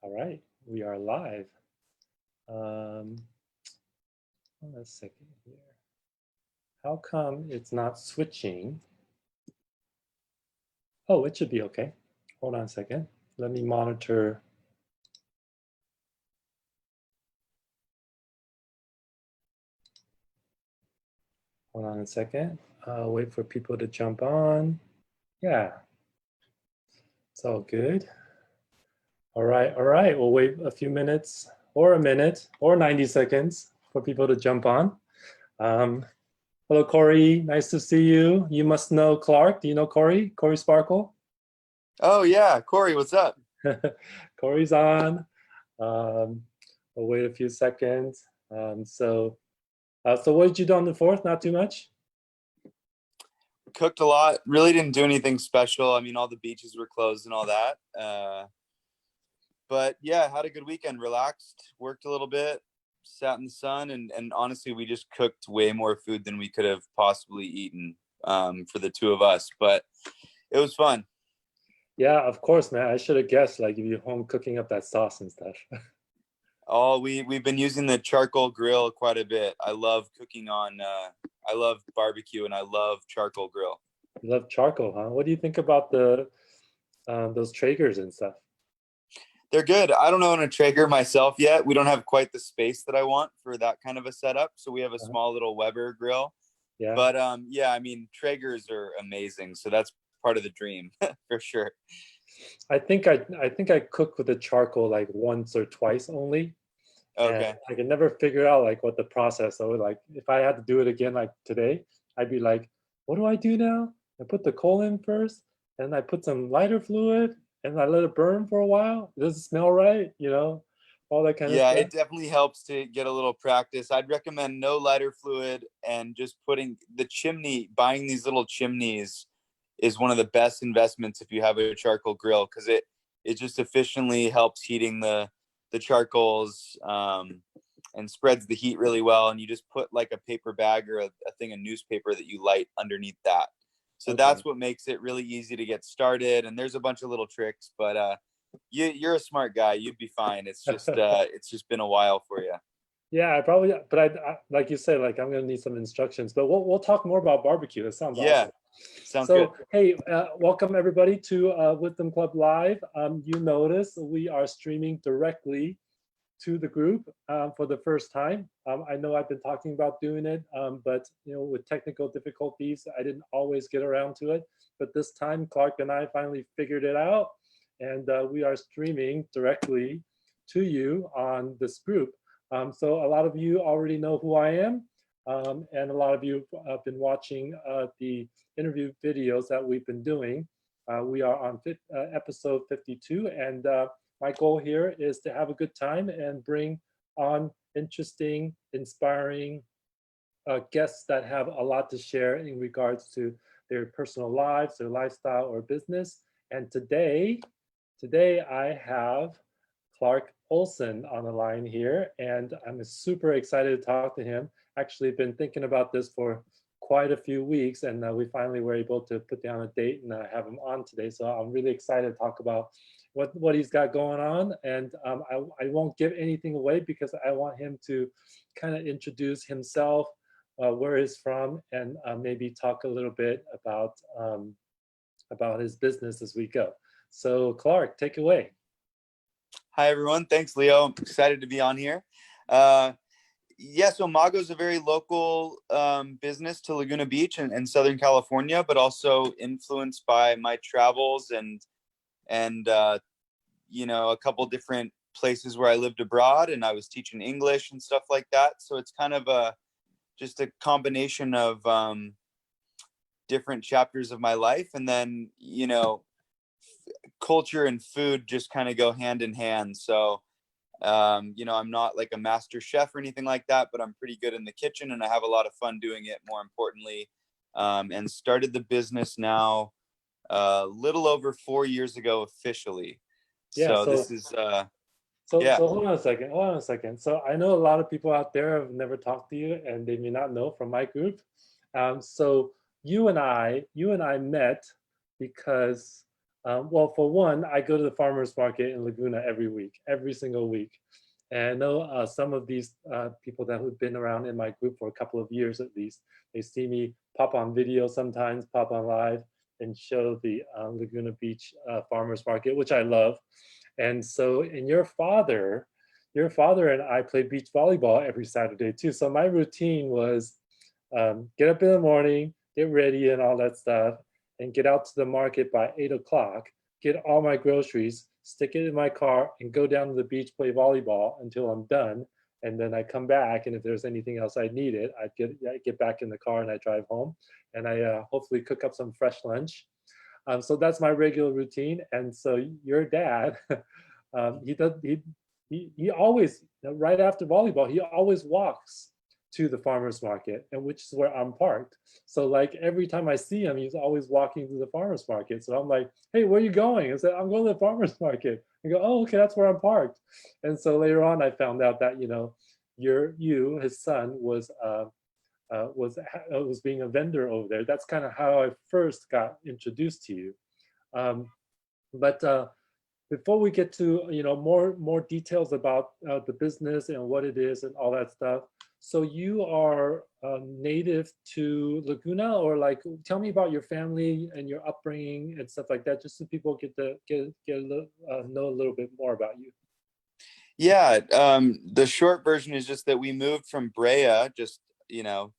All right, we are live. Um, hold on a second here. How come it's not switching? Oh, it should be okay. Hold on a second. Let me monitor. Hold on a second. Wait for people to jump on. Yeah, it's all good. All right, all right. We'll wait a few minutes or a minute or 90 seconds for people to jump on. Hello, Corey. Nice to see you. You must know Clark. Do you know Corey? Corey Sparkle? Oh yeah, Corey, what's up? Corey's on. We'll wait a few seconds. So what did you do on the 4th? Not too much? Cooked a lot. Really didn't do anything special. I mean, all the beaches were closed and all that. But yeah, had a good weekend. Relaxed, worked a little bit, sat in the sun, and honestly, we just cooked way more food than we could have possibly eaten for the two of us. But it was fun. Yeah, of course, man. I should have guessed, like, if you're home cooking up that sauce and stuff. We've been using the charcoal grill quite a bit. I love cooking on. I love barbecue and I love charcoal grill. You love charcoal, huh? What do you think about the those Traegers and stuff? They're good. I don't own a Traeger myself yet. We don't have quite the space that I want for that kind of a setup. So we have a small little Weber grill. Yeah. But yeah, I mean, Traegers are amazing. So that's part of the dream for sure. I think I cooked with the charcoal like once or twice only. Okay. And I can never figure out like what the process. So like if I had to do it again like today, I'd be like, what do I do now? I put the coal in first, and I put some lighter fluid, and I let it burn for a while. Does it smell right? You know, all that kind of Yeah, stuff. it definitely helps to get a little practice. I'd recommend no lighter fluid and just putting the chimney, buying these little chimneys is one of the best investments if you have a charcoal grill, because it just efficiently helps heating the charcoals and spreads the heat really well. And you just put like a paper bag or a thing of newspaper that you light underneath that. So that's what makes it really easy to get started. And there's a bunch of little tricks, but you're a smart guy. You'd be fine. It's just been a while for you. Yeah, I probably, but I like you said, like I'm gonna need some instructions. But we'll talk more about barbecue. That sounds awesome. Sounds so good. Hey, welcome everybody to Wisdom Club Live. You notice we are streaming directly to the group for the first time. I know I've been talking about doing it, but you know, with technical difficulties, I didn't always get around to it. But this time, Clark and I finally figured it out, and we are streaming directly to you on this group. So a lot of you already know who I am, and a lot of you have been watching the interview videos that we've been doing. We are on episode 52, and my goal here is to have a good time and bring on interesting, inspiring guests that have a lot to share in regards to their personal lives, their lifestyle, or business. And today I have Clark Olson on the line here, and I'm super excited to talk to him. Actually, been thinking about this for quite a few weeks, and we finally were able to put down a date and have him on today. So I'm really excited to talk about what he's got going on. And I won't give anything away because I want him to kind of introduce himself, where he's from, and maybe talk a little bit about his business as we go. So Clark, take it away. Hi, everyone. Thanks, Leo. I'm excited to be on here. Yeah, so Mago is a very local business to Laguna Beach and Southern California, but also influenced by my travels and you know, a couple different places where I lived abroad, and I was teaching English and stuff like that. So it's kind of just a combination of different chapters of my life, and then, you know, culture and food just kind of go hand in hand. So you know, I'm not like a master chef or anything like that, but I'm pretty good in the kitchen and I have a lot of fun doing it, more importantly. And started the business now a little over 4 years ago officially. Yeah, So this is so yeah. hold on a second. So I know a lot of people out there have never talked to you and they may not know from my group. So you and I met because Well, for one, I go to the farmers market in Laguna every week, every single week. And I know some of these people that have been around in my group for a couple of years at least, they see me pop on video sometimes, pop on live, and show the Laguna Beach farmers market, which I love. And so, and your father and I play beach volleyball every Saturday too. So my routine was get up in the morning, get ready and all that stuff, and get out to the market by 8 o'clock, get all my groceries, stick it in my car, and go down to the beach, play volleyball until I'm done. And then I come back, and if there's anything else I needed, I'd get back in the car and I drive home, and I hopefully cook up some fresh lunch. So that's my regular routine. And so your dad, he does he always right after volleyball he always walks to the farmers market, and which is where I'm parked. So like every time I see him, he's always walking to the farmers market. So I'm like, hey, where are you going? I said, I'm going to the farmers market. I go, oh, okay, that's where I'm parked. And so later on, I found out that his son was being a vendor over there. That's kind of how I first got introduced to you. Um, but before we get to more details about the business and what it is and all that stuff, so you are native to Laguna, or like tell me about your family and your upbringing and stuff like that, just so people get know a little bit more about you. Yeah, the short version is just that we moved from Brea, just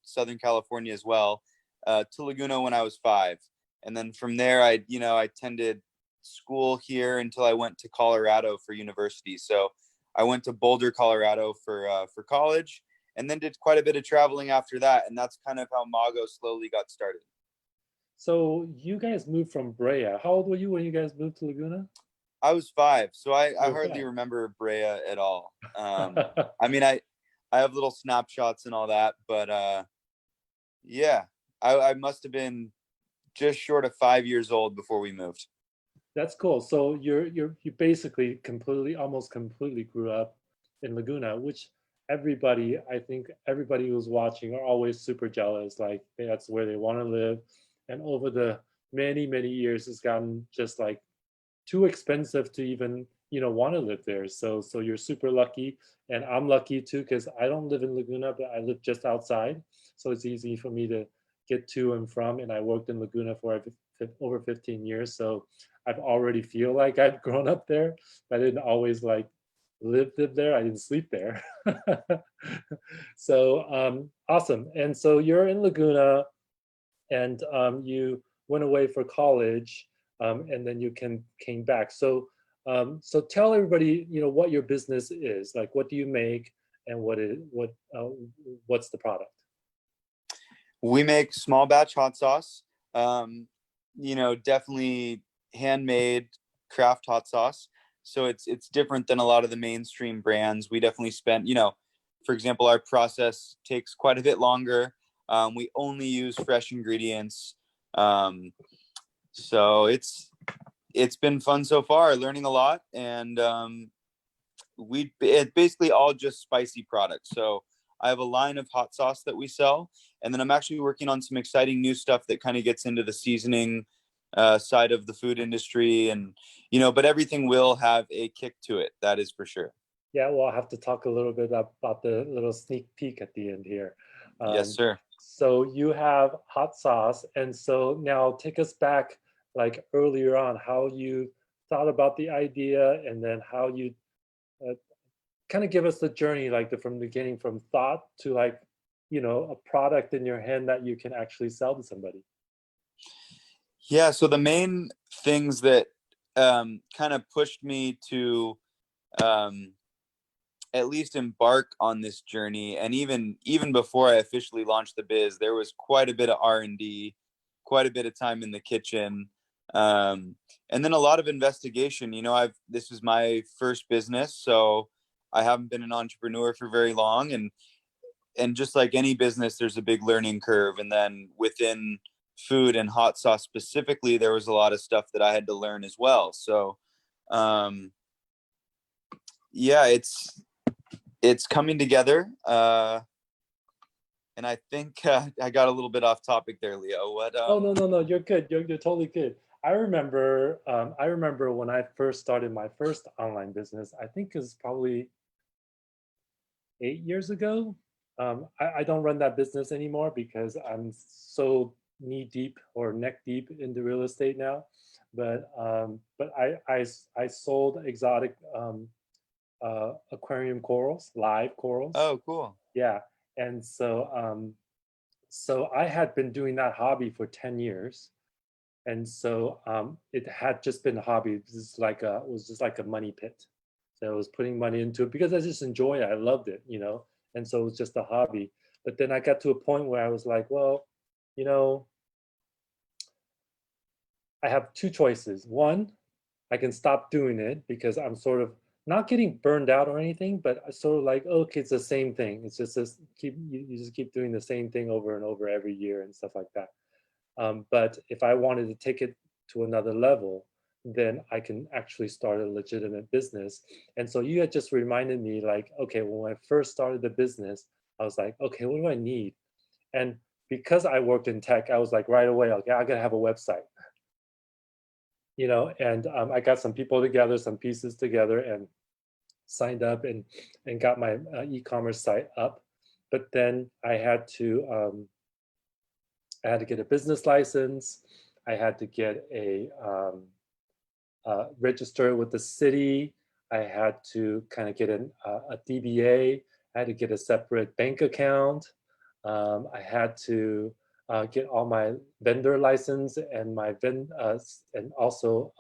Southern California as well, to Laguna when I was 5, and then from there I attended school here until I went to Colorado for university. So I went to Boulder, Colorado for college, and then did quite a bit of traveling after that, and that's kind of how Mago slowly got started. So you guys moved from Brea. How old were you when you guys moved to Laguna? I was 5, so I hardly 5. remember Brea at all. I mean, I have little snapshots and all that, but yeah, I must have been just short of 5 years old before we moved. That's cool. So you basically almost completely grew up in Laguna, which I think everybody who's watching are always super jealous. Like that's where they want to live. And over the many years, it's gotten just like too expensive to even want to live there. So you're super lucky, and I'm lucky too because I don't live in Laguna, but I live just outside, so it's easy for me to get to and from. And I worked in Laguna for over 15 years, so I've already feel like I've grown up there, but I didn't always like live there. I didn't sleep there. So awesome. And so you're in Laguna, and you went away for college, and then you came back. So so tell everybody what your business is. Like, what do you make, and what's the product? We make small batch hot sauce. Definitely handmade craft hot sauce. So it's different than a lot of the mainstream brands. We definitely spent, for example, our process takes quite a bit longer. We only use fresh ingredients. So it's been fun so far, learning a lot. And it's basically all just spicy products. So I have a line of hot sauce that we sell. And then I'm actually working on some exciting new stuff that kind of gets into the seasoning side of the food industry. And, but everything will have a kick to it. That is for sure. Yeah, well, I'll have to talk a little bit about the little sneak peek at the end here. Yes, sir. So you have hot sauce. And so now take us back like earlier on, how you thought about the idea, and then how you kind of give us the journey, like from the beginning, from thought to like, a product in your hand that you can actually sell to somebody. Yeah. So the main things that kind of pushed me to at least embark on this journey, and even before I officially launched the biz, there was quite a bit of R&D, quite a bit of time in the kitchen, and then a lot of investigation. This was my first business, so I haven't been an entrepreneur for very long, and just like any business, there's a big learning curve. And then within food and hot sauce specifically, there was a lot of stuff that I had to learn as well. So yeah, it's coming together. And I think I got a little bit off topic there, Leo. Oh, no, you're good. You're totally good. I remember when I first started my first online business. I think it's probably 8 years ago. I don't run that business anymore because I'm so knee deep or neck deep into real estate now. But I sold exotic aquarium corals, live corals. Oh, cool. Yeah, and so I had been doing that hobby for 10 years. And so it had just been a hobby. It was just like a money pit. So I was putting money into it because I just enjoy it. I loved it, you know. And so it was just a hobby. But then I got to a point where I was like, well, you know, I have two choices. One, I can stop doing it because I'm sort of not getting burned out or anything, but I sort of like, okay, it's the same thing. It's just this you just keep doing the same thing over and over every year and stuff like that. But if I wanted to take it to another level, then I can actually start a legitimate business. And so you had just reminded me, like, okay, when I first started the business, I was like, okay, what do I need? And because I worked in tech, I was like, right away, okay, I gotta have a website, you know. And I got some people together, some pieces together, and signed up and got my e-commerce site up. But then I had to get a business license. I had to get a register with the city. I had to kind of get a DBA. I had to get a separate bank account. I had to get all my vendor license and and also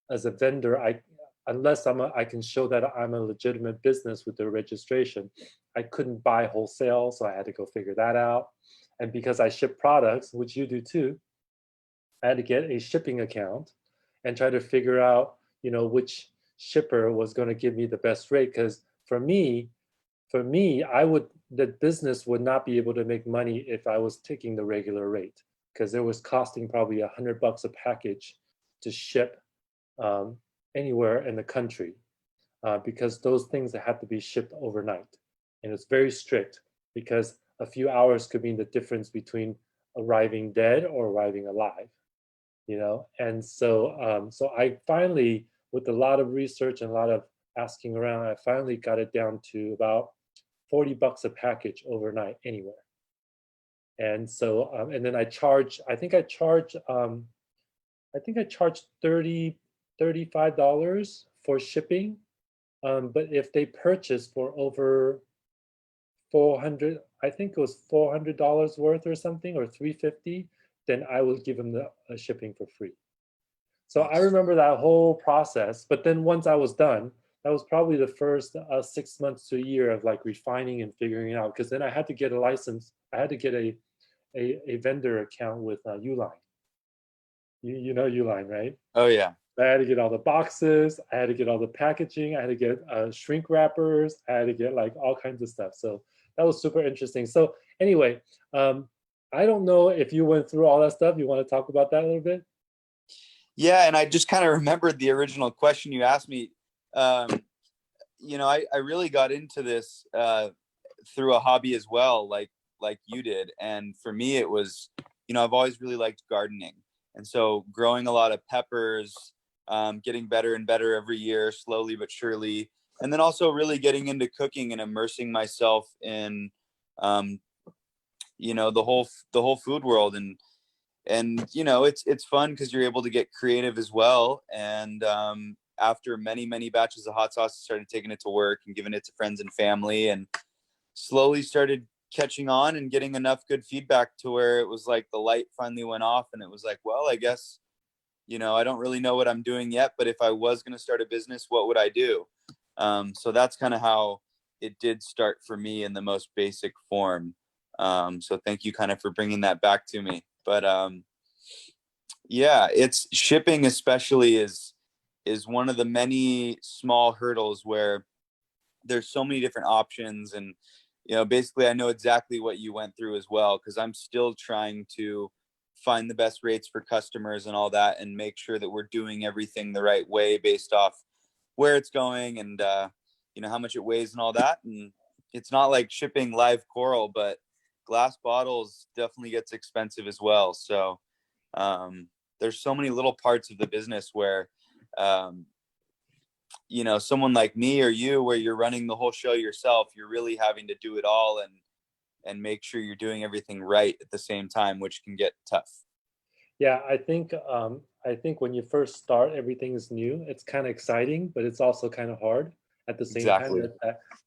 as a vendor, unless I can show that I'm a legitimate business with the registration, I couldn't buy wholesale, so I had to go figure that out. And because I ship products, which you do too, I had to get a shipping account and try to figure out, you know, which shipper was going to give me the best rate. Because for me, the business would not be able to make money if I was taking the regular rate, because it was costing probably $100 a package to ship um, anywhere in the country, because those things had to be shipped overnight, and it's very strict because a few hours could mean the difference between arriving dead or arriving alive, you know. And so I finally, with a lot of research and a lot of asking around, I finally got it down to about $40 a package overnight anywhere. And so and then I think I charged 30 $35 for shipping. But if they purchase for over 400, I think it was $400 worth or something, or 350, then I will give them the shipping for free. So I Nice. remember that whole process. But then once I was done, that was probably the first 6 months to a year of like refining and figuring it out. Because then I had to get a license. I had to get a vendor account with Uline. You know Uline, right? Oh yeah. I had to get all the boxes. I had to get all the packaging. I had to get shrink wrappers. I had to get like all kinds of stuff. So that was super interesting. So anyway, I don't know if you went through all that stuff. You want to talk about that a little bit? Yeah, and I just kind of remembered the original question you asked me. Um, I really got into this through a hobby as well, like you did. And for me, it was, I've always really liked gardening, and so growing a lot of peppers, getting better and better every year, slowly but surely, and then also really getting into cooking and immersing myself in, um, the whole food world. And it's fun because you're able to get creative as well. And after many batches of hot sauce, I started taking it to work and giving it to friends and family, and slowly started catching on and getting enough good feedback to where it was like the light finally went off, and it was like, well, I guess, I don't really know what I'm doing yet, but if I was going to start a business, what would I do? So that's kind of how it did start for me in the most basic form. So thank you kind of for bringing that back to me. But yeah, it's shipping especially is one of the many small hurdles where there's so many different options. And basically I know exactly what you went through as well, because I'm still trying to find the best rates for customers and all that, and make sure that we're doing everything the right way based off where it's going, and how much it weighs and all that. And it's not like shipping live coral, but glass bottles definitely gets expensive as well. So there's so many little parts of the business where, someone like me or you, where you're running the whole show yourself, you're really having to do it all and make sure you're doing everything right at the same time, which can get tough. Yeah, I think when you first start, everything is new. It's kind of exciting, but it's also kind of hard at the same time. Exactly.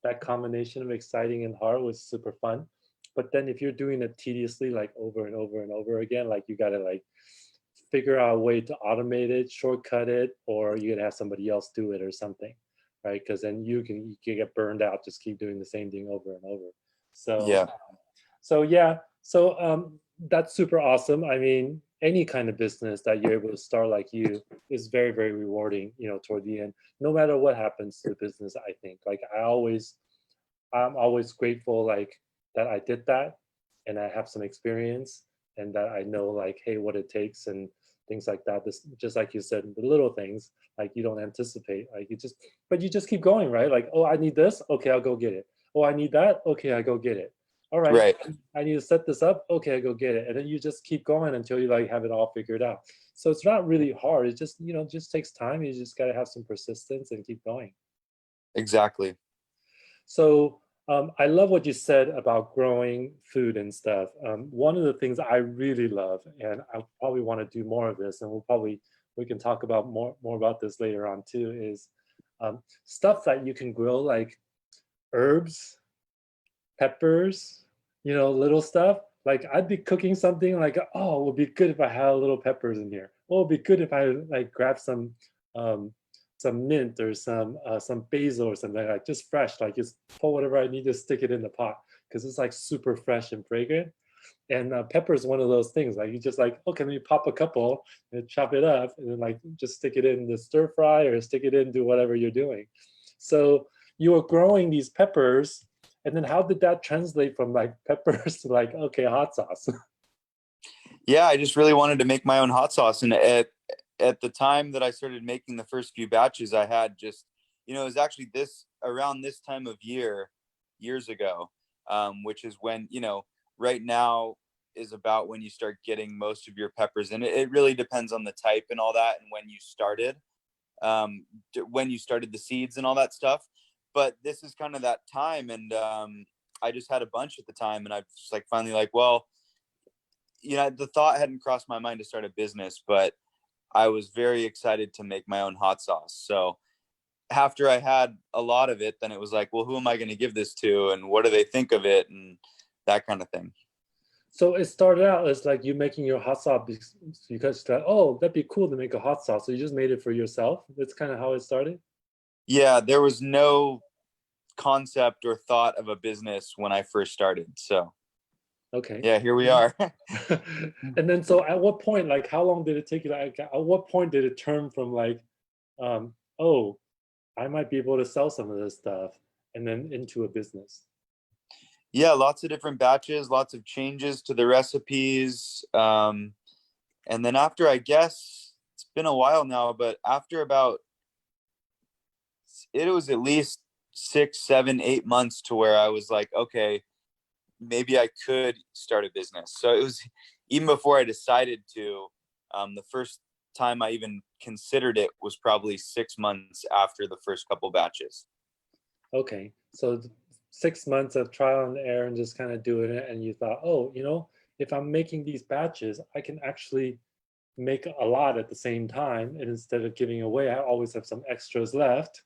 That combination of exciting and hard was super fun. But then if you're doing it tediously, like over and over and over again, like you gotta like figure out a way to automate it, shortcut it, or you gotta have somebody else do it or something, right? Because then you can get burned out, just keep doing the same thing over and over. So Yeah. That's super awesome. I mean, any kind of business that you're able to start like you is very, very rewarding, toward the end, no matter what happens to the business. I think like I'm always grateful like that I did that and I have some experience and that I know like, hey, what it takes and things like that. This, just like you said, the little things like you don't anticipate, like but you just keep going, right? Like, oh, I need this. Okay, I'll go get it. Oh, I need that. Okay, I go get it. All right, Right. I need to set this up. Okay, I go get it. And then you just keep going until you like have it all figured out. So it's not really hard. It just, just takes time. You just got to have some persistence and keep going. Exactly. So I love what you said about growing food and stuff. One of the things I really love, and I probably want to do more of this, and we can talk about more about this later on too, is stuff that you can grow like herbs, peppers, little stuff. Like I'd be cooking something like, oh, it would be good if I had a little peppers in here. Oh, it'd be good if I like grab um, some mint or some basil or something like just fresh. Like just pull whatever I need to stick it in the pot because it's like super fresh and fragrant. And pepper is one of those things. Like you just like, okay, let me pop a couple and chop it up, and then like just stick it in the stir fry or stick it in, do whatever you're doing. So you are growing these peppers. And then how did that translate from like peppers to like, okay, hot sauce? Yeah, I just really wanted to make my own hot sauce. And at the time that I started making the first few batches, I had just, it was actually around this time of years ago, which is when, right now is about when you start getting most of your peppers. And it really depends on the type and all that and when you started the seeds and all that stuff. But this is kind of that time. And I just had a bunch at the time. And I was just like, finally like, well, the thought hadn't crossed my mind to start a business, but I was very excited to make my own hot sauce. So after I had a lot of it, then it was like, well, who am I going to give this to? And what do they think of it? And that kind of thing. So it started out as like you making your hot sauce because that, oh, that'd be cool to make a hot sauce. So you just made it for yourself. That's kind of how it started. Yeah, there was no concept or thought of a business when I first started. So okay. Yeah, here we are. And then so at what point, like how long did it take you? Like at what point did it turn from like, oh, I might be able to sell some of this stuff and then into a business? Yeah, lots of different batches, lots of changes to the recipes. And then after, I guess it's been a while now, but after it was at least 6, 7, 8 months to where I was like, okay, maybe I could start a business. So it was even before I decided to, the first time I even considered it was probably 6 months after the first couple batches. Okay. So 6 months of trial and error and just kind of doing it. And you thought, oh, if I'm making these batches, I can actually make a lot at the same time. And instead of giving away, I always have some extras left.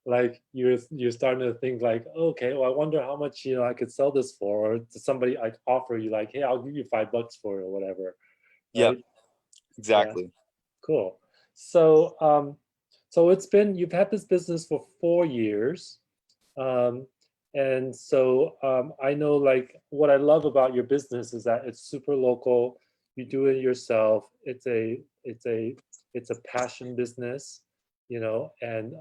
Like you're starting to think like, okay, well, I wonder how much, I could sell this for, or to somebody like offer you like, hey, I'll give you $5 for it or whatever. Yep, Right? Yeah. exactly. Cool. So, you've had this business for 4 years. And so I know like what I love about your business is that it's super local. You do it yourself. It's a passion business, and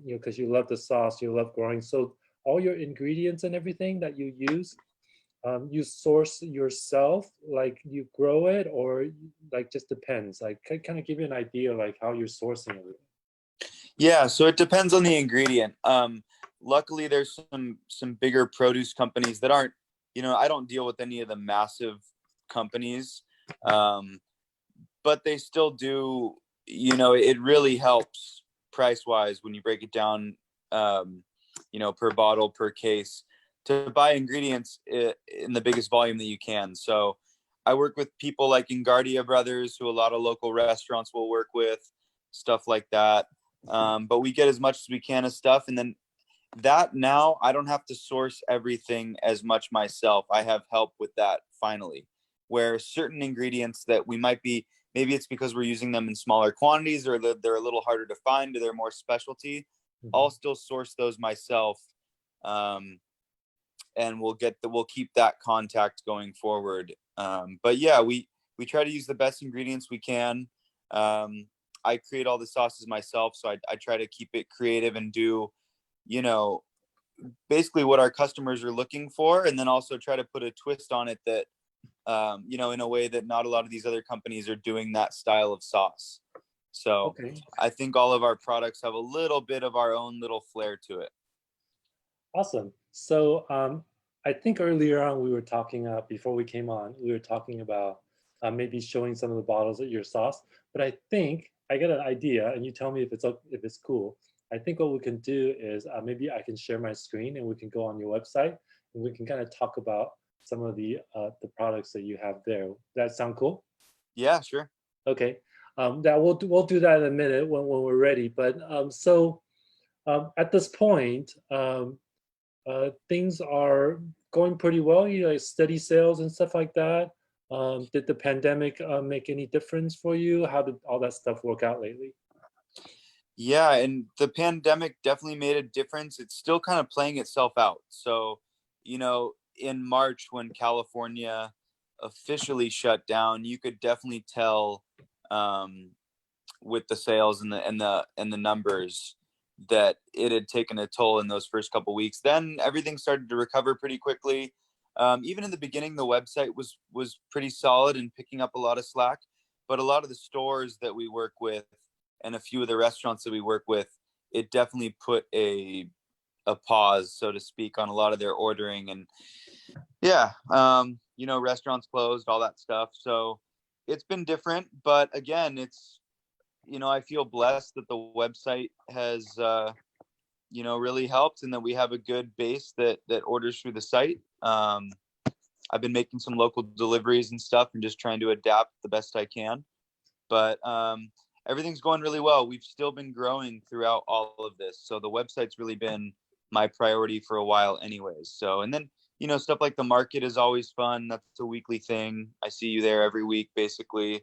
because you love the sauce, you love growing. So all your ingredients and everything that you use, you source yourself, like you grow it, or like just depends. Like kind of give you an idea like how you're sourcing everything. Yeah, so it depends on the ingredient. Luckily, there's some bigger produce companies that aren't, I don't deal with any of the massive companies. but they still do, it really helps price wise when you break it down, per bottle, per case, to buy ingredients in the biggest volume that you can. So I work with people like Ingardia Brothers, who a lot of local restaurants will work with, stuff like that. But we get as much as we can of stuff. And then that now I don't have to source everything as much myself. I have help with that finally, where certain ingredients that we might be, maybe it's because we're using them in smaller quantities or they're a little harder to find or they're more specialty. I'll still source those myself. And we'll keep that contact going forward. But yeah, we try to use the best ingredients we can. I create all the sauces myself, so I try to keep it creative and do, basically what our customers are looking for, and then also try to put a twist on it that, in a way that not a lot of these other companies are doing that style of sauce. So Okay. I think all of our products have a little bit of our own little flair to it. Awesome. So I think earlier on we were talking, before we came on, we were talking about maybe showing some of the bottles of your sauce. But I think I got an idea, and you tell me if it's cool. I think what we can do is maybe I can share my screen and we can go on your website and we can kind of talk about some of the products that you have there. That sound cool? Yeah, sure. Okay. That we'll do that in a minute when we're ready. But at this point, things are going pretty well. You know, like steady sales and stuff like that. Did the pandemic make any difference for you? How did all that stuff work out lately? Yeah, and the pandemic definitely made a difference. It's still kind of playing itself out. So, in March when California officially shut down, you could definitely tell, with the sales and the numbers, that it had taken a toll in those first couple weeks. Then everything started to recover pretty quickly. Even in the beginning, the website was pretty solid and picking up a lot of slack. But a lot of the stores that we work with and a few of the restaurants that we work with, it definitely put a pause, so to speak, on a lot of their ordering. And yeah, restaurants closed, all that stuff. So it's been different. But again, it's, I feel blessed that the website has, really helped, and that we have a good base that orders through the site. I've been making some local deliveries and stuff and just trying to adapt the best I can. But everything's going really well. We've still been growing throughout all of this. So the website's really been my priority for a while anyways. So, and then, stuff like the market is always fun. That's a weekly thing. I see you there every week, basically.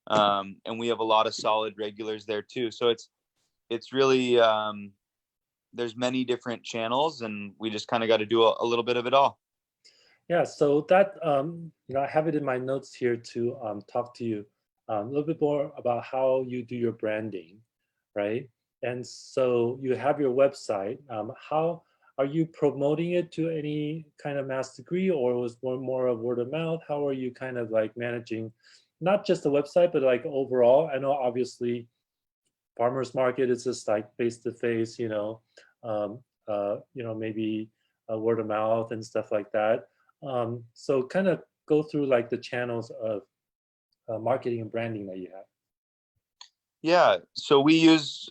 And we have a lot of solid regulars there too. So it's really, there's many different channels, and we just kind of got to do a little bit of it all. Yeah, so that I have it in my notes here to talk to you a little bit more about how you do your branding, right? And so you have your website. How are you promoting it to any kind of mass degree, or was more of word of mouth? How are you kind of like managing not just the website, but like overall? I know obviously farmers market is just like face to face, maybe word of mouth and stuff like that. So kind of go through like the channels of marketing and branding that you have. Yeah. So we use,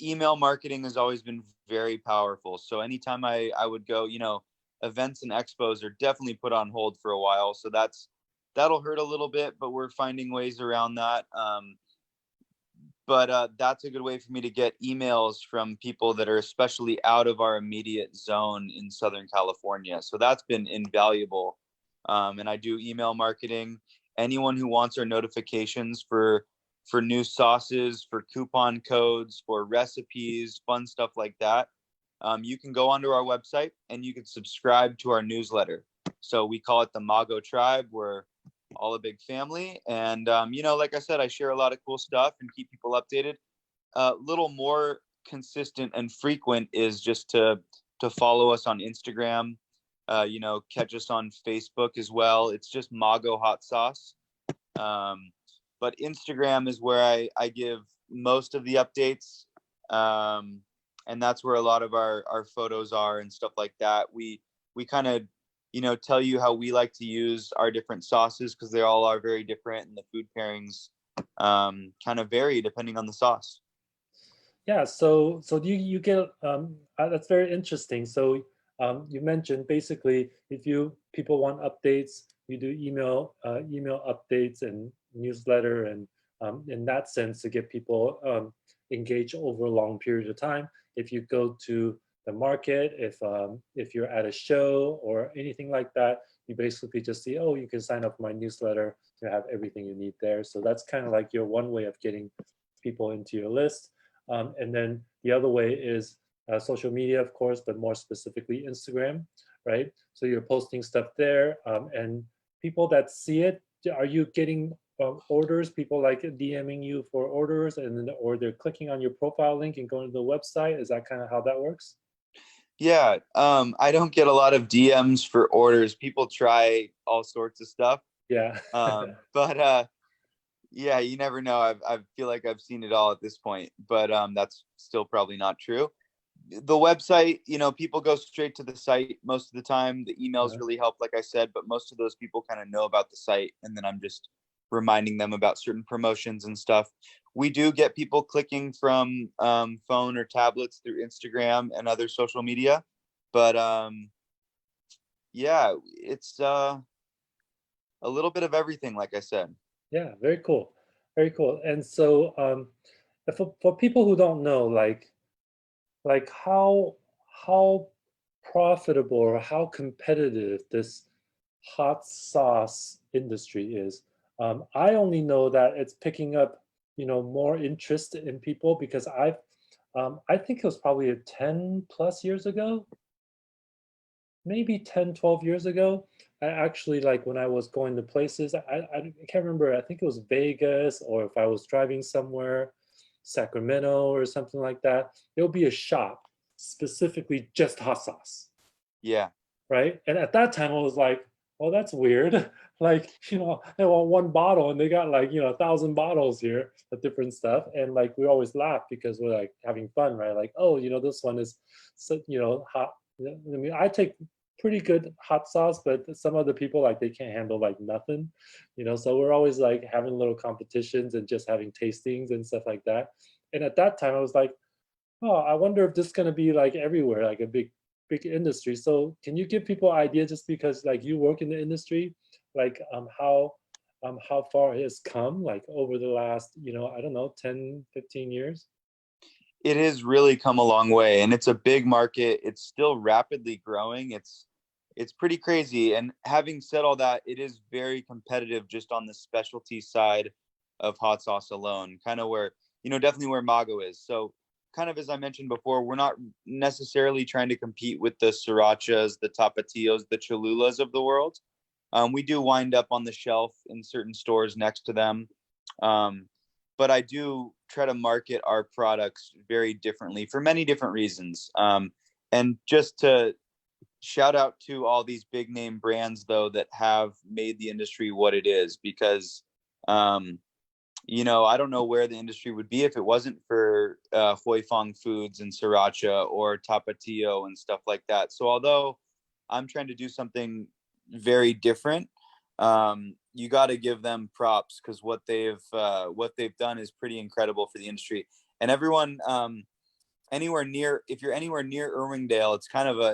email marketing has always been very powerful. So anytime I would go, events and expos are definitely put on hold for a while. So that'll hurt a little bit, but we're finding ways around that. But that's a good way for me to get emails from people that are especially out of our immediate zone in Southern California. So that's been invaluable. And I do email marketing. Anyone who wants our notifications for new sauces, for coupon codes, for recipes, fun stuff like that, you can go onto our website and you can subscribe to our newsletter. So we call it the Mago Tribe. We're all a big family. And, like I said, I share a lot of cool stuff and keep people updated. A little more consistent and frequent is just to follow us on Instagram, catch us on Facebook as well. It's just Mago Hot Sauce. But Instagram is where I give most of the updates. And that's where a lot of our photos are and stuff like that. We kind of tell you how we like to use our different sauces, because they all are very different, and the food pairings kind of vary depending on the sauce. Yeah, so do you get that's very interesting. So you mentioned basically if people want updates, you do email updates and newsletter, and in that sense to get people engaged over a long period of time. If you go to the market, if you're at a show or anything like that, you basically just see, oh, you can sign up for my newsletter to have everything you need there. So that's kind of like your one way of getting people into your list. And then the other way is social media, of course, but more specifically Instagram, right? So you're posting stuff there, and people that see it, are you getting orders? People like DMing you for orders, and then or they're clicking on your profile link and going to the website. Is that kind of how that works? Yeah, I don't get a lot of DMs for orders. People try all sorts of stuff, Yeah. but yeah, you never know. I feel like I've seen it all at this point, but that's still probably not true. The website, people go straight to the site most of the time. The emails really help, like I said, but most of those people kind of know about the site, and then I'm just reminding them about certain promotions and stuff. We do get people clicking from phone or tablets through Instagram and other social media, but yeah, it's a little bit of everything, like I said. Yeah, very cool. Very cool. And so for people who don't know, like how profitable or how competitive this hot sauce industry is. I only know that it's picking up, more interest in people because I think it was probably 10 plus years ago, maybe 10, 12 years ago. I actually, like, when I was going to places, I can't remember, I think it was Vegas, or if I was driving somewhere, Sacramento or something like that, there'll be a shop specifically just hot sauce, Yeah. right? And at that time I was like, well, that's weird. Like, they want one bottle and they got like, 1,000 bottles here of different stuff. And like, we always laugh because we're like having fun, right? Like, oh, this one is so, hot. I mean, I take pretty good hot sauce, but some other people, like, they can't handle like nothing, so we're always like having little competitions and just having tastings and stuff like that. And at that time I was like, oh, I wonder if this is going to be like everywhere, like a big industry. So can you give people an idea, just because like you work in the industry, like how far it has come, like over the last, I don't know, 10, 15 years? It has really come a long way, and it's a big market. It's still rapidly growing. It's pretty crazy. And having said all that, it is very competitive just on the specialty side of hot sauce alone, kind of where, definitely where Mago is. So kind of, as I mentioned before, we're not necessarily trying to compete with the srirachas, the tapatios, the cholulas of the world. We do wind up on the shelf in certain stores next to them. But I do try to market our products very differently for many different reasons. And just to shout out to all these big name brands, though, that have made the industry what it is, because, I don't know where the industry would be if it wasn't for Hoi Fong Foods and Sriracha or Tapatio and stuff like that. So although I'm trying to do something very different, you got to give them props, because what they've done is pretty incredible for the industry. And everyone, if you're anywhere near Irwindale,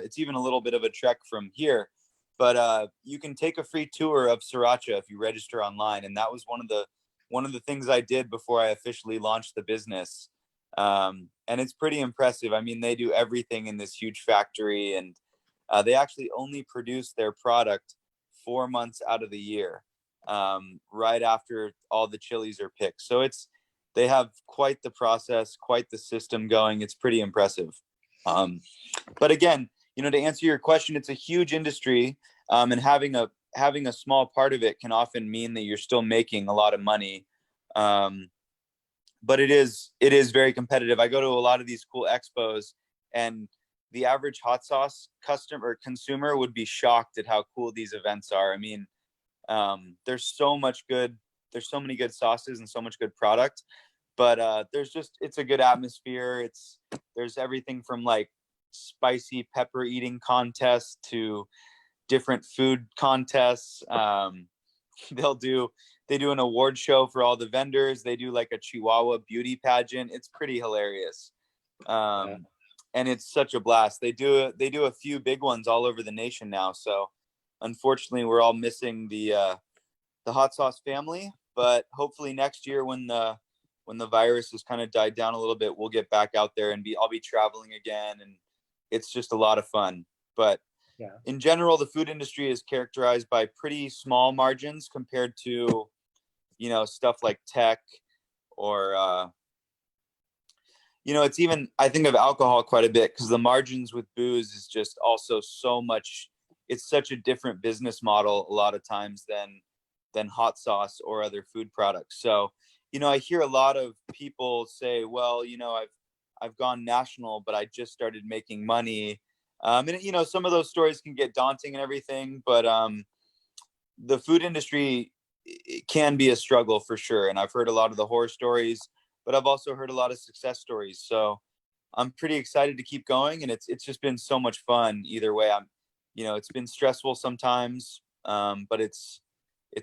it's even a little bit of a trek from here, but you can take a free tour of Sriracha if you register online. And that was one of the things I did before I officially launched the business. And it's pretty impressive. I mean, they do everything in this huge factory, and they actually only produce their product 4 months out of the year, right after all the chilies are picked. So they have quite the process, quite the system going. It's pretty impressive. But again, to answer your question, it's a huge industry, and having a small part of it can often mean that you're still making a lot of money. But it is very competitive. I go to a lot of these cool expos, and the average hot sauce customer or consumer would be shocked at how cool these events are. I mean, there's so many good sauces and so much good product, but it's a good atmosphere. There's everything from like spicy pepper eating contests to different food contests. They do an award show for all the vendors. They do like a Chihuahua beauty pageant. It's pretty hilarious. And it's such a blast. They do a few big ones all over the nation now. So unfortunately we're all missing the hot sauce family, but hopefully next year when the virus has kind of died down a little bit, we'll get back out there and I'll be traveling again. And it's just a lot of fun. But in general, the food industry is characterized by pretty small margins compared to, stuff like tech or, it's even, I think of alcohol quite a bit because the margins with booze is just also so much. It's such a different business model a lot of times than hot sauce or other food products. So, I hear a lot of people say, well, I've gone national, but I just started making money. And, some of those stories can get daunting and everything, but the food industry, it can be a struggle for sure. And I've heard a lot of the horror stories, but I've also heard a lot of success stories. So I'm pretty excited to keep going. And it's just been so much fun either way. It's been stressful sometimes, but it's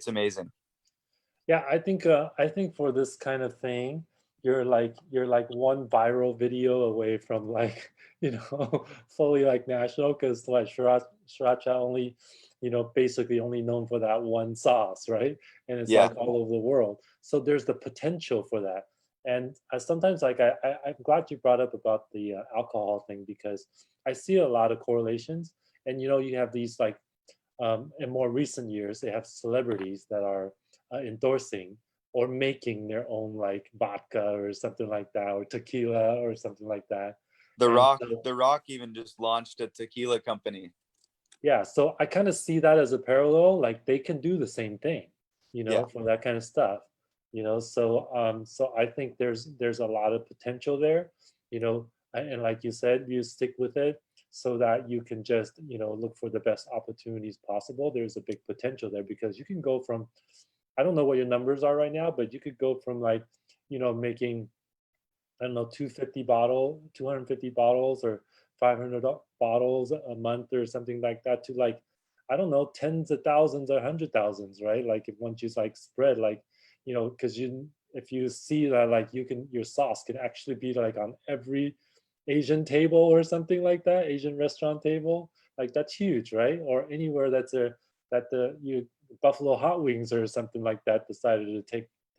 amazing. Yeah, I think for this kind of thing, you're like one viral video away from like, fully like national, because like sriracha only, basically only known for that one sauce, right? And it's like all over the world. So there's the potential for that. And sometimes like I'm glad you brought up about the alcohol thing, because I see a lot of correlations. And you have these like in more recent years, they have celebrities that are endorsing or making their own like vodka or something like that, or tequila or something like that. The Rock even just launched a tequila company. Yeah, so I kind of see that as a parallel. Like they can do the same thing, for that kind of stuff. So I think there's a lot of potential there, and like you said, you stick with it so that you can just look for the best opportunities possible. There's a big potential there because you can go from, I don't know what your numbers are right now, but you could go from like making, I don't know, 250 bottles or 500 bottles a month or something like that, to like, I don't know, tens of thousands or hundred thousands, right? Like if once you like spread, like, because if you see that like your sauce can actually be like on every Asian table or something like that, Asian restaurant table, like that's huge, right? Or anywhere that the Buffalo Hot Wings or something like that decided to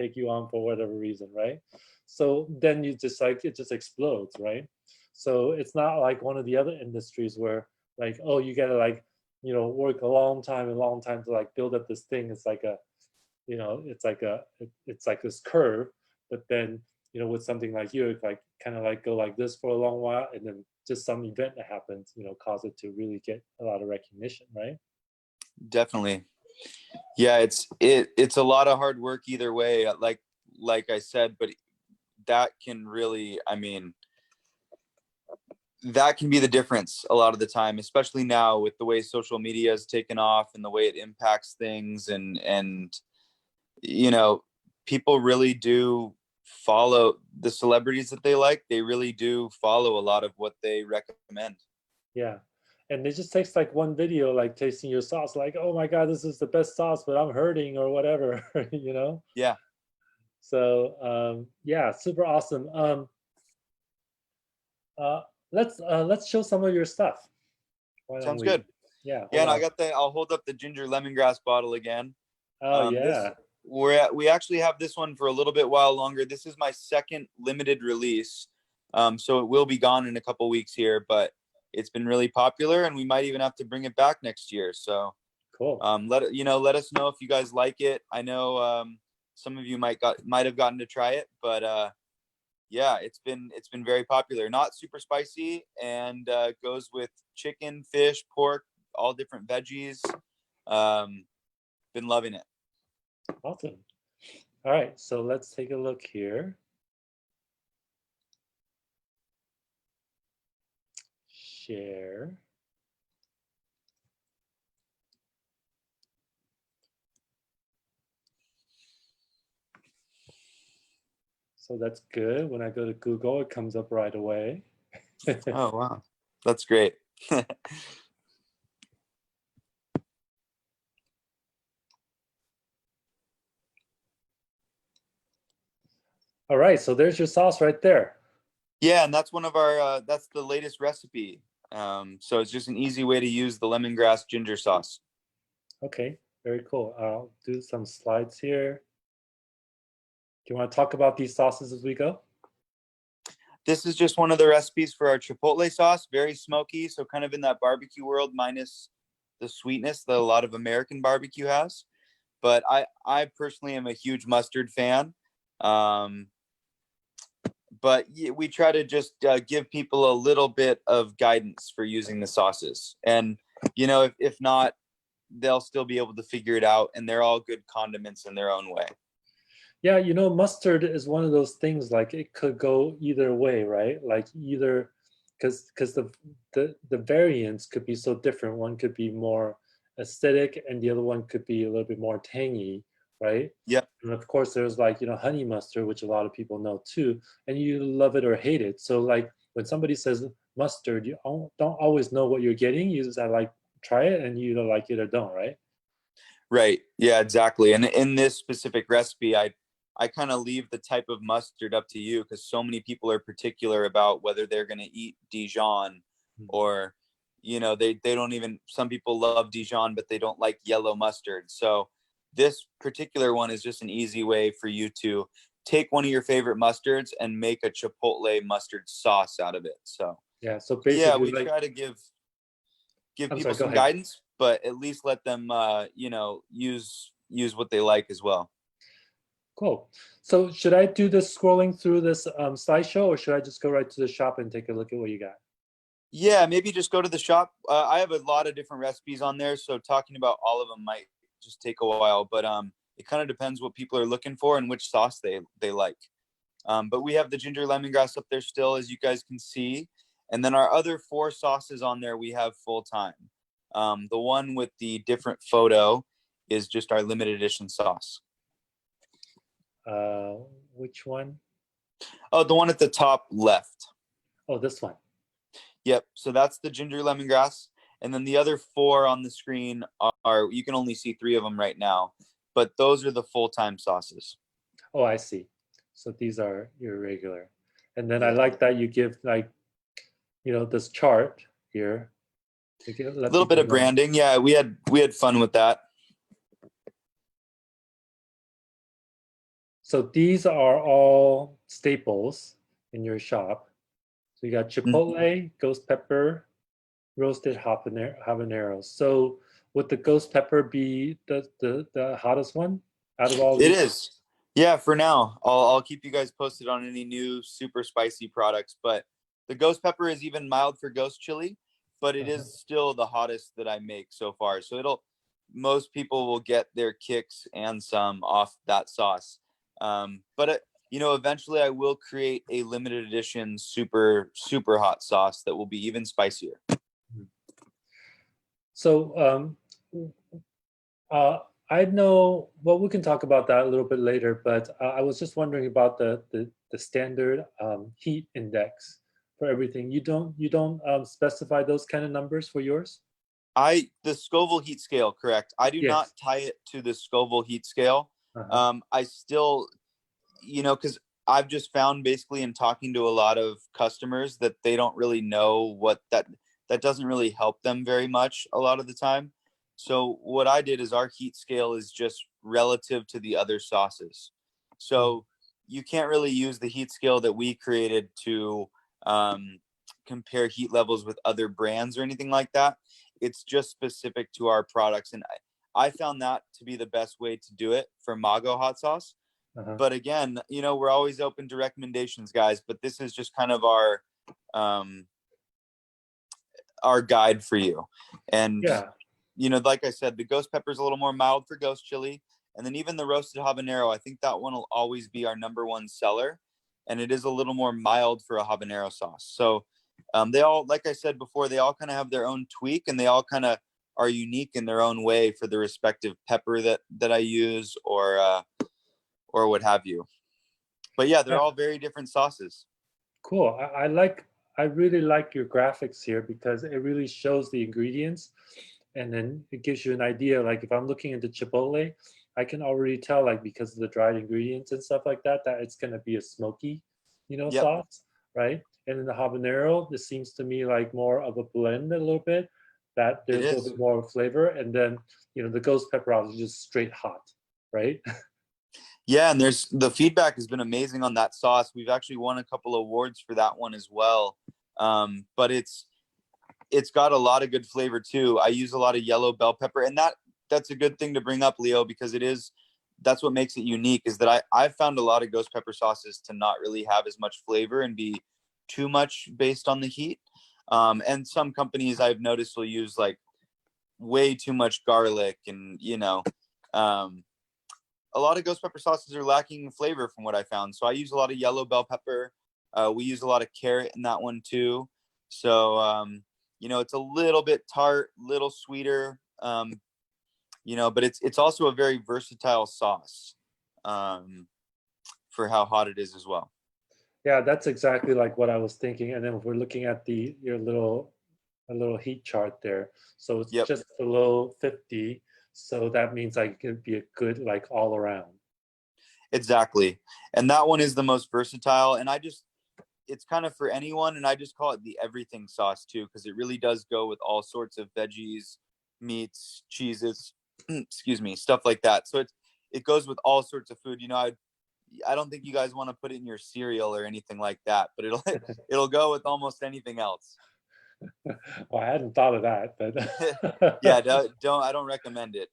take you on for whatever reason, right? So then you just like, it just explodes, right? So it's not like one of the other industries where like, oh, you gotta like, work a long time to like build up this thing. It's like it's like this curve, but then, with something like you, it's like kind of like go like this for a long while, and then just some event that happens, cause it to really get a lot of recognition, right? Definitely. Yeah, it's a lot of hard work either way, like I said, but that can really, that can be the difference a lot of the time, especially now with the way social media has taken off and the way it impacts things. And people really do follow the celebrities that they like. They really do follow a lot of what they recommend. Yeah. And it just takes like one video, like tasting your sauce, like, oh my God, this is the best sauce, but I'm hurting or whatever, Yeah. So yeah, super awesome. Uh, let's show some of your stuff. Why don't Sounds we? good. Yeah. Yeah, and On. I'll hold up the ginger lemongrass bottle again. Oh This yeah. we actually have this one for a little bit while longer. This is my second limited release. So it will be gone in a couple weeks here, but it's been really popular and we might even have to bring it back next year. So Cool. let us know if you guys like it. I know some of you might have gotten to try it, but yeah, it's been very popular. Not super spicy, and goes with chicken, fish, pork, all different veggies. Been loving it. Awesome. All right, so let's take a look here. Share. So that's good. When I go to Google, it comes up right away. Oh, wow. That's great. All right, so there's your sauce right there. Yeah, and that's one of our that's the latest recipe. So it's just an easy way to use the lemongrass ginger sauce. Okay, very cool. I'll do some slides here. Do you want to talk about these sauces as we go? This is just one of the recipes for our chipotle sauce, very smoky, so kind of in that barbecue world minus the sweetness that a lot of American barbecue has. But I personally am a huge mustard fan. But we try to just give people a little bit of guidance for using the sauces. And, if not, they'll still be able to figure it out. And they're all good condiments in their own way. Yeah, mustard is one of those things, like it could go either way, right? Like either because the variants could be so different. One could be more acidic and the other one could be a little bit more tangy, right? Yep. And of course there's like, honey mustard, which a lot of people know too, and you love it or hate it. So like when somebody says mustard, you don't always know what you're getting. You just like try it and you either like it or don't, right? Right. Yeah, exactly. And in this specific recipe, I kind of leave the type of mustard up to you because so many people are particular about whether they're going to eat Dijon or, they don't even, some people love Dijon, but they don't like yellow mustard. So this particular one is just an easy way for you to take one of your favorite mustards and make a chipotle mustard sauce out of it. So yeah, so basically we try to give people some go ahead. guidance, but at least let them, use what they like as well. Cool. So should I do this scrolling through this slideshow, or should I just go right to the shop and take a look at what you got? Yeah, maybe just go to the shop. I have a lot of different recipes on there, so talking about all of them might just take a while. But it kind of depends what people are looking for and which sauce they like. But we have the ginger lemongrass up there still, as you guys can see, and then our other 4 sauces on there we have full time. The one with the different photo is just our limited edition sauce. Which one? Oh, the one at the top left. Oh, this one. Yep. So that's the ginger lemongrass. And then the other 4 on the screen are you can only see 3 of them right now, but those are the full-time sauces. Oh, I see. So these are your regular. And then I like that you give like, this chart here. A little bit of branding. Yeah, we had fun with that. So these are all staples in your shop. So you got chipotle, ghost pepper, roasted habaneros. So would the ghost pepper be the hottest one out of all these? It is. Yeah, for now. I'll keep you guys posted on any new super spicy products, but the ghost pepper is even mild for ghost chili, but it is still the hottest that I make so far. So most people will get their kicks and some off that sauce. But eventually I will create a limited edition super hot sauce that will be even spicier. So I know, well, we can talk about that a little bit later, but I was just wondering about the standard heat index for everything. You don't specify those kind of numbers for yours? The Scoville heat scale, correct. I do not tie it to the Scoville heat scale. I still, because I've just found basically in talking to a lot of customers that they don't really know what that doesn't really help them very much a lot of the time. So what I did is our heat scale is just relative to the other sauces. So you can't really use the heat scale that we created to compare heat levels with other brands or anything like that. It's just specific to our products. And I found that to be the best way to do it for Mago Hot Sauce. But again, we're always open to recommendations, guys, but this is just kind of our guide for you. And, like I said, the ghost pepper is a little more mild for ghost chili. And then even the roasted habanero, I think that one will always be our #1 seller. And it is a little more mild for a habanero sauce. So they all, like I said before, they all kind of have their own tweak and they all kind of are unique in their own way for the respective pepper that I use or what have you. But yeah, they're all very different sauces. Cool. I really like your graphics here because it really shows the ingredients and then it gives you an idea. Like if I'm looking into Chipotle, I can already tell, like, because of the dried ingredients and stuff like that, that it's gonna be a smoky, Yep, sauce, right? And in the habanero, this seems to me like more of a blend a little bit, that it there's a little is. bit more flavor. And then, the ghost pepper obviously just straight hot, right? Yeah, and there's the feedback has been amazing on that sauce. We've actually won a couple awards for that one as well. But it's got a lot of good flavor too. I use a lot of yellow bell pepper, and that's a good thing to bring up, Leo, because that's what makes it unique, is that I've found a lot of ghost pepper sauces to not really have as much flavor and be too much based on the heat. And some companies I've noticed will use like way too much garlic, and a lot of ghost pepper sauces are lacking flavor from what I found. So I use a lot of yellow bell pepper. We use a lot of carrot in that one too. So it's a little bit tart, little sweeter, but it's also a very versatile sauce for how hot it is as well. Yeah, that's exactly like what I was thinking. And then if we're looking at your a little heat chart there. So it's Yep, just below 50. So that means like it could be a good like all around. exactly. And that one is the most versatile. And it's kind of for anyone. And I just call it the everything sauce too, because it really does go with all sorts of veggies, meats, cheeses, excuse me, stuff like that. So it goes with all sorts of food. I don't think you guys want to put it in your cereal or anything like that, but it'll go with almost anything else. Well, I hadn't thought of that, Yeah, but I don't recommend it.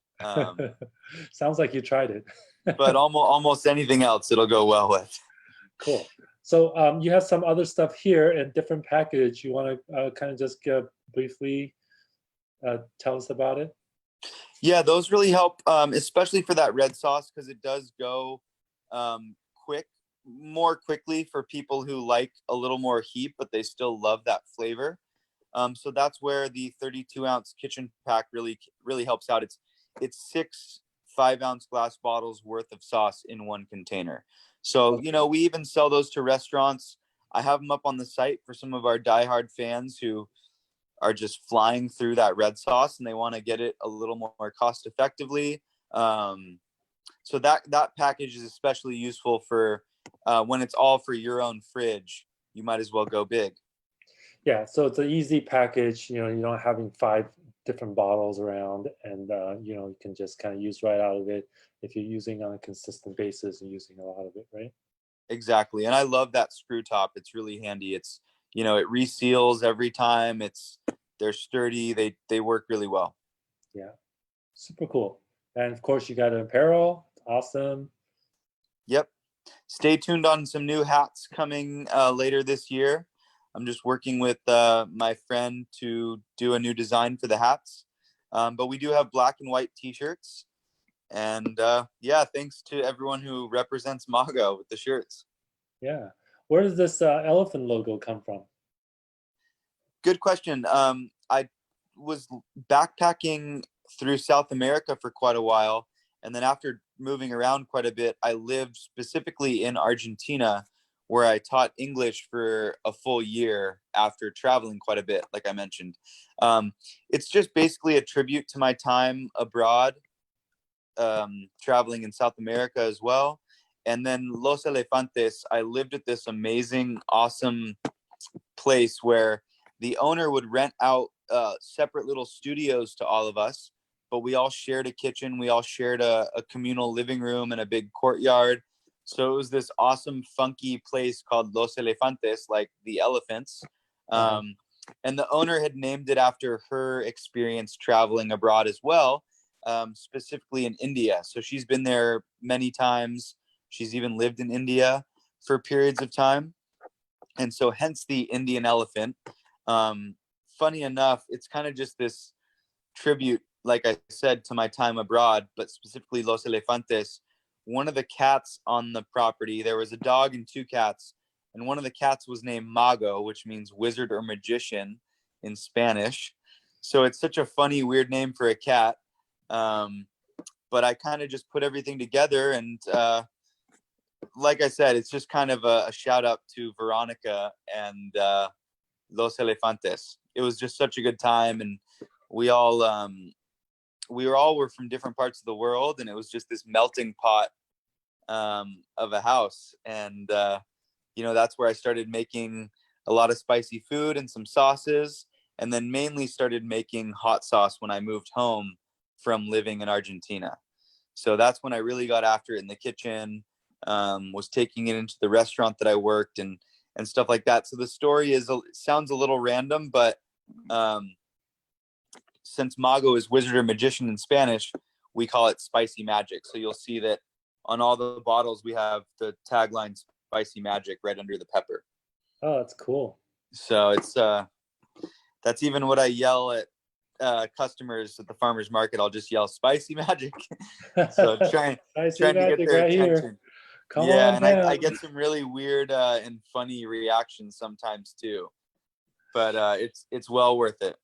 sounds like you tried it. But almost anything else it'll go well with. Cool. So you have some other stuff here in different package. You want to kind of just briefly tell us about it? Yeah, those really help, especially for that red sauce, because it does go more quickly for people who like a little more heat, but they still love that flavor. So that's where the 32-ounce kitchen pack really helps out. It's 6 5-ounce glass bottles worth of sauce in one container. So we even sell those to restaurants. I have them up on the site for some of our diehard fans who are just flying through that red sauce and they want to get it a little more cost effectively. So that package is especially useful for when it's all for your own fridge. You might as well go big. Yeah, so it's an easy package. You're not having 5 different bottles around, and you can just kind of use right out of it if you're using on a consistent basis and using a lot of it, right? Exactly. And I love that screw top. It's really handy. It reseals every time. They're sturdy. They work really well. Yeah, super cool. And of course, you got an apparel. Awesome. Yep. Stay tuned on some new hats coming later this year. I'm just working with my friend to do a new design for the hats. But we do have black and white t-shirts. And yeah, thanks to everyone who represents Mago with the shirts. Yeah. Where does this elephant logo come from? Good question. I was backpacking through South America for quite a while. And then after moving around quite a bit, I lived specifically in Argentina, where I taught English for a full year after traveling quite a bit, like I mentioned. It's just basically a tribute to my time abroad, traveling in South America as well. And then Los Elefantes, I lived at this amazing, awesome place where the owner would rent out separate little studios to all of us, but we all shared a kitchen. We all shared a communal living room and a big courtyard. So it was this awesome, funky place called Los Elefantes, like the elephants. And the owner had named it after her experience traveling abroad as well, specifically in India. So she's been there many times. She's even lived in India for periods of time. And so hence the Indian elephant. Funny enough, it's kind of just this tribute, like I said, to my time abroad, but specifically Los Elefantes. One of the cats on the property, there was a dog and 2 cats, and one of the cats was named Mago, which means wizard or magician in Spanish. So it's such a funny, weird name for a cat. But I kind of just put everything together, and like I said, it's just kind of a shout out to Veronica and Los Elefantes. It was just such a good time, and we all were from different parts of the world, and it was just this melting pot of a house. And that's where I started making a lot of spicy food and some sauces, and then mainly started making hot sauce when I moved home from living in Argentina. So that's when I really got after it in the kitchen, was taking it into the restaurant that I worked and stuff like that. So the story sounds a little random, but since Mago is wizard or magician in Spanish, we call it spicy magic. So you'll see that on all the bottles, we have the tagline spicy magic right under the pepper. Oh, that's cool. So it's that's even what I yell at customers at the farmer's market. I'll just yell spicy magic. So trying to get their right attention. Here. Come on and I get some really weird and funny reactions sometimes too, but it's well worth it.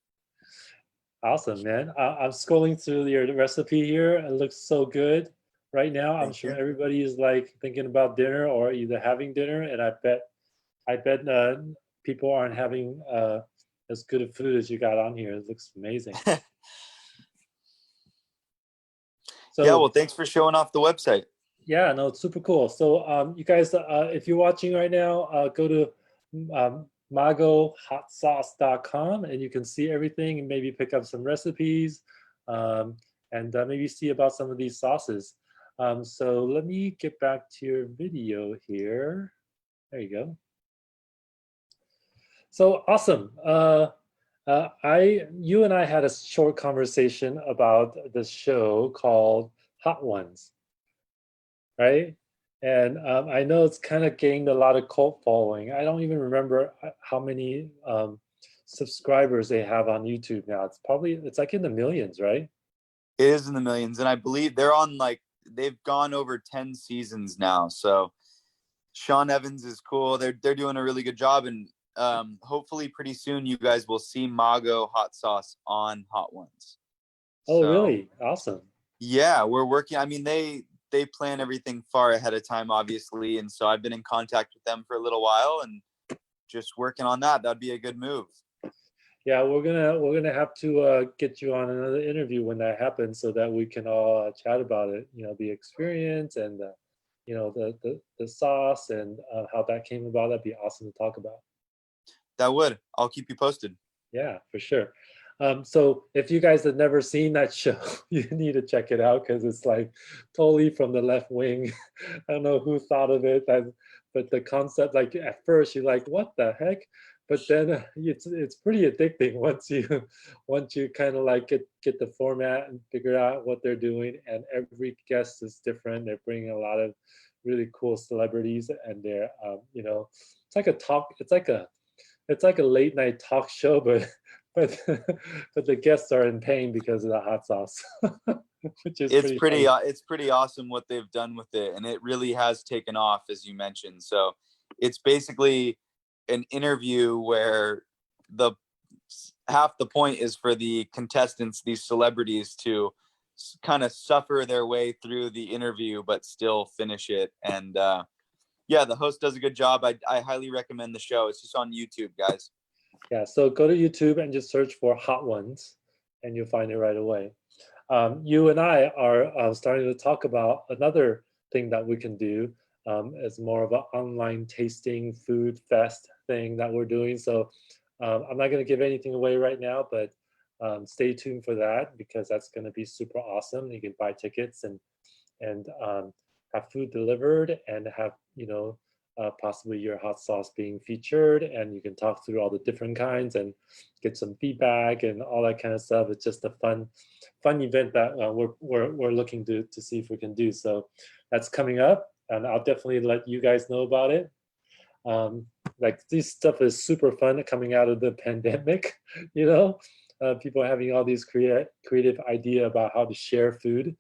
Awesome, man. I'm scrolling through your recipe here. It looks so good right now. I'm Thank sure you. everybody is like thinking about dinner or either having dinner, and I bet people aren't having as good of food as you got on here. It looks amazing. So yeah, well, thanks for showing off the website. Yeah, no, it's super cool. So you guys, if you're watching right now, go to magohotsauce.com and you can see everything and maybe pick up some recipes and maybe see about some of these sauces. So let me get back to your video here. There you go. So awesome. You and I had a short conversation about this show called Hot Ones, right? And I know it's kind of gained a lot of cult following. I don't even remember how many subscribers they have on YouTube now. It's like in the millions, right? It is in the millions, and I believe they've gone over 10 seasons now. So Sean Evans is cool. They're doing a really good job, and hopefully pretty soon you guys will see Mago Hot Sauce on Hot Ones. Oh, really? Awesome. Yeah, we're working. I mean, they plan everything far ahead of time, obviously, and so I've been in contact with them for a little while and just working on that. That'd be a good move. Yeah, we're gonna have to get you on another interview when that happens, so that we can all chat about it. The experience and the sauce and how that came about. That'd be awesome to talk about. That would. I'll keep you posted. Yeah, for sure. So if you guys have never seen that show, you need to check it out because it's like totally from the left wing. I don't know who thought of it, but the concept, like at first you're like, what the heck? But then it's pretty addicting once you kind of like get the format and figure out what they're doing. And every guest is different. They're bringing a lot of really cool celebrities, and they're it's like a talk. It's like a late night talk show, but the guests are in pain because of the hot sauce, which is it's pretty awesome what they've done with it, and it really has taken off, as you mentioned. So it's basically an interview where half the point is for the contestants, these celebrities, to kind of suffer their way through the interview but still finish it. And yeah, the host does a good job. I highly recommend the show. It's just on YouTube, guys. Yeah, so go to YouTube and just search for Hot Ones, and you'll find it right away. You and I are starting to talk about another thing that we can do. It's more of an online tasting food fest thing that we're doing. So I'm not going to give anything away right now, but stay tuned for that because that's going to be super awesome. You can buy tickets and have food delivered and have possibly your hot sauce being featured, and you can talk through all the different kinds and get some feedback and all that kind of stuff. It's just a fun event that we're looking to see if we can do. So that's coming up, and I'll definitely let you guys know about it. Like this stuff is super fun coming out of the pandemic. People having all these creative idea about how to share food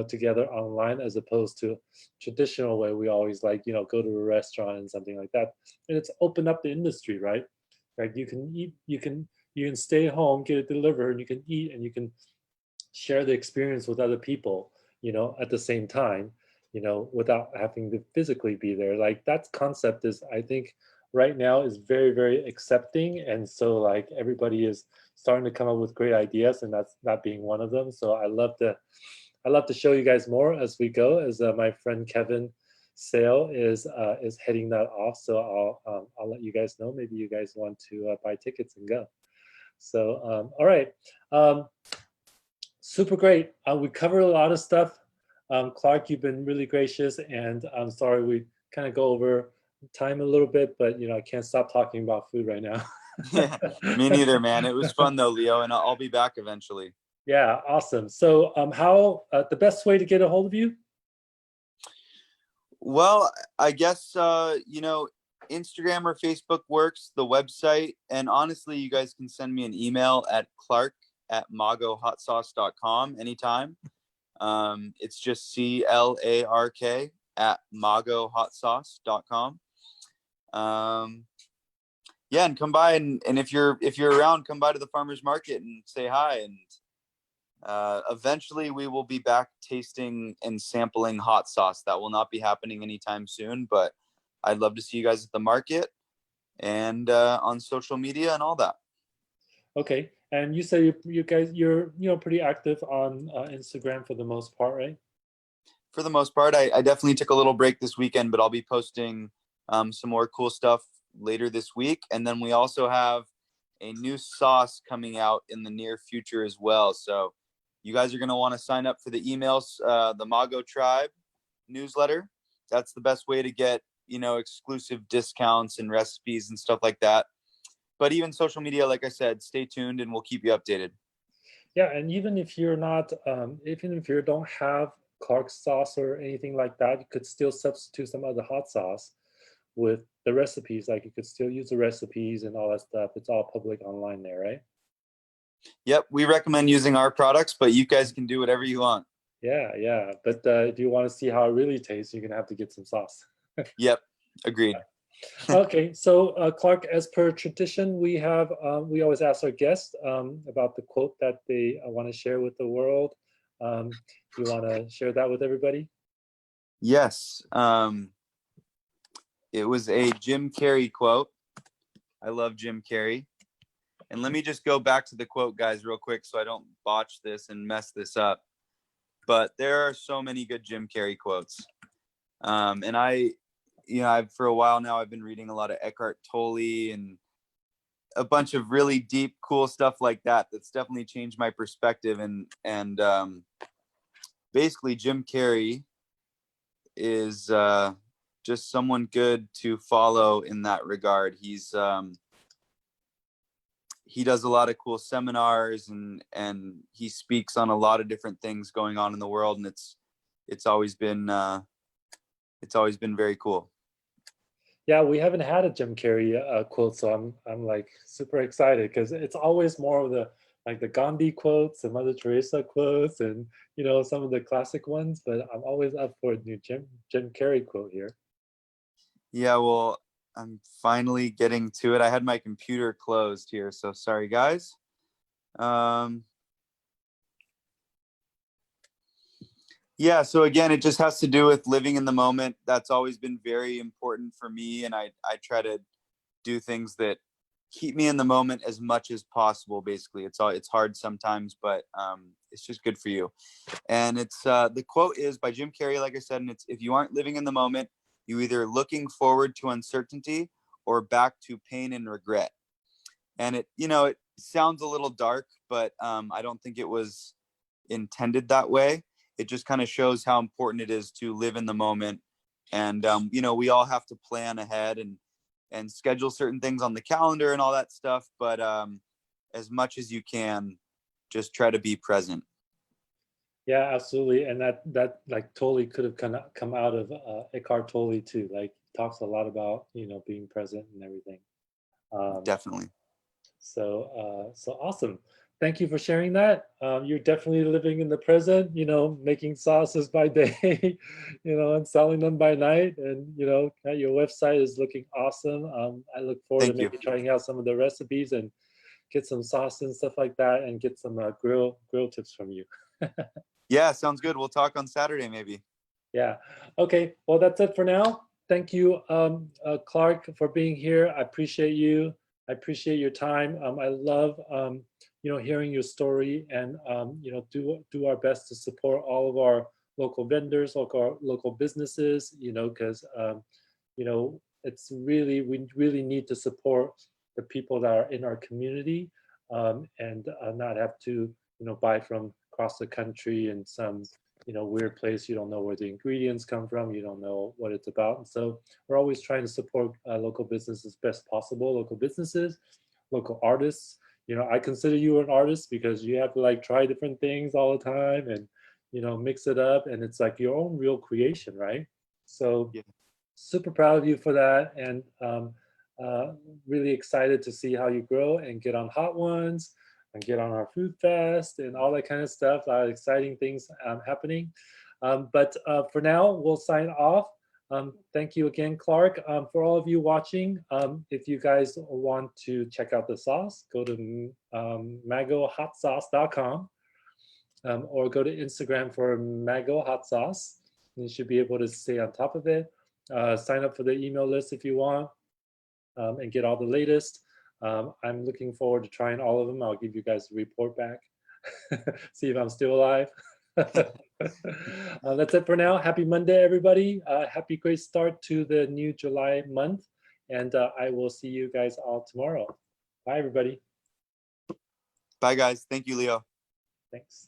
together online, as opposed to traditional way we always like, go to a restaurant and something like that. And it's opened up the industry, right? Like you can eat, you can stay home, get it delivered, and you can eat and you can share the experience with other people, at the same time, without having to physically be there. Like that concept is, I think right now is very, very accepting. And so like everybody is starting to come up with great ideas, and that's that being one of them. So I love to show you guys more as we go. As my friend Kevin Sale is heading that off, so I'll let you guys know. Maybe you guys want to buy tickets and go. So all right, super great. We covered a lot of stuff. Clark, you've been really gracious, and I'm sorry we kind of go over time a little bit, but you know I can't stop talking about food right now. Yeah, me neither, man. It was fun though, Leo, and I'll be back eventually. Yeah, awesome. So how the best way to get a hold of you? Well, I guess you know, Instagram or Facebook works, the website, and honestly, you guys can send me an email at clark@magohotsauce.com anytime. It's just CLARK@magohotsauce.com. Yeah, and come by, and if you're around, come by to the farmers market and say hi. And eventually we will be back tasting and sampling hot sauce. That will not be happening anytime soon, but I'd love to see you guys at the market and on social media and all that. Okay, and you say you guys you're pretty active on Instagram for the most part, right? For the most part, I definitely took a little break this weekend, but I'll be posting some more cool stuff later this week. And then we also have a new sauce coming out in the near future as well. So you guys are going to want to sign up for the emails, the Mago Tribe newsletter. That's the best way to get, you know, exclusive discounts and recipes and stuff like that. But even social media, like I said, stay tuned and we'll keep you updated. Yeah, and even if you're not, even if you don't have Clark sauce or anything like that, you could still substitute some other hot sauce with the recipes. Like you could still use the recipes and all that stuff. It's all public online there, right? Yep, we recommend using our products, but you guys can do whatever you want. Yeah, yeah. But if you want to see how it really tastes, you're gonna have to get some sauce. Yep, agreed. Okay, so Clark, as per tradition, we we always ask our guests about the quote that they want to share with the world. You want to share that with everybody? Yes. It was a Jim Carrey quote. I love Jim Carrey. And let me just go back to the quote, guys, real quick, so I don't botch this and mess this up. But there are so many good Jim Carrey quotes. And for a while now, I've been reading a lot of Eckhart Tolle and a bunch of really deep, cool stuff like that. That's definitely changed my perspective. And basically, Jim Carrey is just someone good to follow in that regard. He does a lot of cool seminars and he speaks on a lot of different things going on in the world, and it's always been very cool. Yeah, we haven't had a Jim Carrey quote, so I'm like super excited because it's always more of the Gandhi quotes and Mother Teresa quotes and some of the classic ones, but I'm always up for a new Jim Carrey quote here. Yeah, well, I'm finally getting to it. I had my computer closed here, so sorry, guys. Yeah, so again, it just has to do with living in the moment. That's always been very important for me, and I try to do things that keep me in the moment as much as possible. Basically, it's hard sometimes, but it's just good for you. And it's the quote is by Jim Carrey, like I said, and it's, if you aren't living in the moment, you either looking forward to uncertainty or back to pain and regret. And it sounds a little dark, but I don't think it was intended that way. It just kind of shows how important it is to live in the moment. And we all have to plan ahead and schedule certain things on the calendar and all that stuff, but as much as you can, just try to be present. Yeah, absolutely. And that like totally could have come out of Eckhart Tolle too. Like talks a lot about being present and everything. Definitely. So awesome. Thank you for sharing that. You're definitely living in the present, making sauces by day, and selling them by night. And, your website is looking awesome. I look forward to maybe trying out some of the recipes and get some sauce and stuff like that and get some grill tips from you. Yeah, sounds good. We'll talk on Saturday, maybe. Yeah. Okay. Well, that's it for now. Thank you, Clark, for being here. I appreciate you. I appreciate your time. I love hearing your story, and do our best to support all of our local vendors, local businesses, because it's really, we really need to support the people that are in our community, and not have to buy from across the country in some weird place. You don't know where the ingredients come from, you don't know what it's about. And so we're always trying to support local businesses best possible, local businesses, local artists. I consider you an artist because you have to like try different things all the time, and mix it up, and it's like your own real creation, right? So Yeah. super proud of you for that, and really excited to see how you grow and get on Hot Ones and get on our food fest and all that kind of stuff. A lot of exciting things happening. But for now, we'll sign off. Thank you again, Clark. For all of you watching, if you guys want to check out the sauce, go to magohotsauce.com, or go to Instagram for Mago Hot Sauce. You should be able to stay on top of it. Sign up for the email list if you want, and get all the latest. I'm looking forward to trying all of them. I'll give you guys a report back, see if I'm still alive. That's it for now. Happy Monday, everybody. Happy great start to the new July month. And I will see you guys all tomorrow. Bye, everybody. Bye, guys. Thank you, Leo. Thanks.